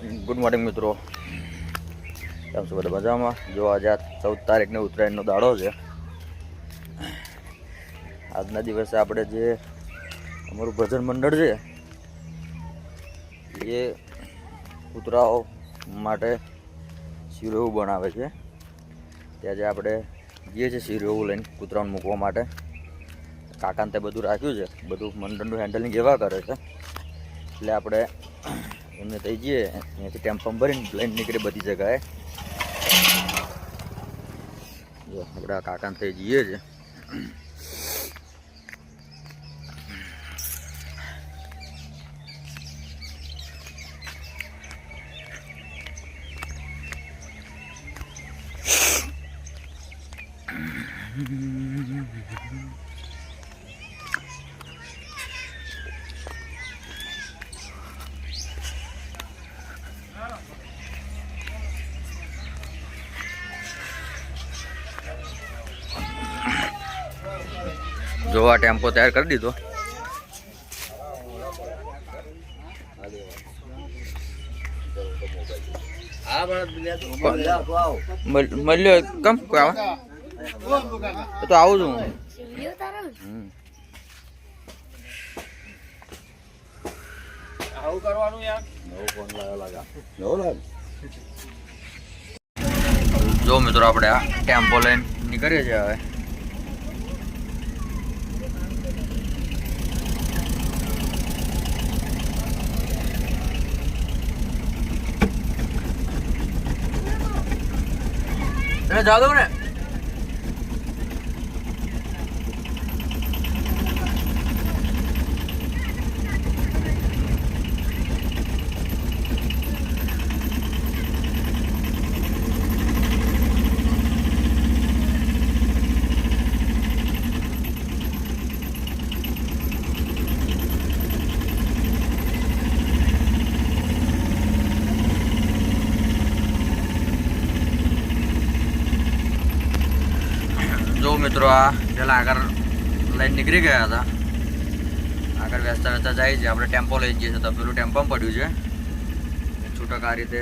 Good morning મિત્રો, કેમ છો બધા મજામાં? જો આજે 14 તારીખને ઉત્તરાયણનો દાડો છે. આજના દિવસે આપણે જે અમારું ભજન મંડળ છે એ કૂતરાઓ માટે શીરોવું બનાવે છે. ત્યાં જે આપણે જઈએ છીએ શીરોવું લઈને કૂતરાઓને મૂકવા માટે. કાકાને તે બધું રાખ્યું છે, બધું મંડળનું હેન્ડલિંગ એવા કરે છે એટલે આપણે એમને થઈ જઈએ. અહીંયાથી ટેમ્પો ભરીને લઈને નીકળે બધી જગ્યાએ. જો આપણે આ કાકાને થઈ જઈએ છે. જો આ ટેમ્પો તૈયાર કરી દીધો. મળ્યો કમ કોઈ આવે તો આવું છું હું. જો મિત્રો આપણે આ ટેમ્પો લઈને નીકળીએ છીએ હવે. જા દો ને. જો મિત્રો આ પેલા આગળ લઈને નીકળી ગયા હતા. આગળ વેચતા વેચતા જાય છે. આપણે ટેમ્પો લઈ જઈએ છીએ તો પેલું ટેમ્પોમાં પડ્યું છે છૂટક આ રીતે.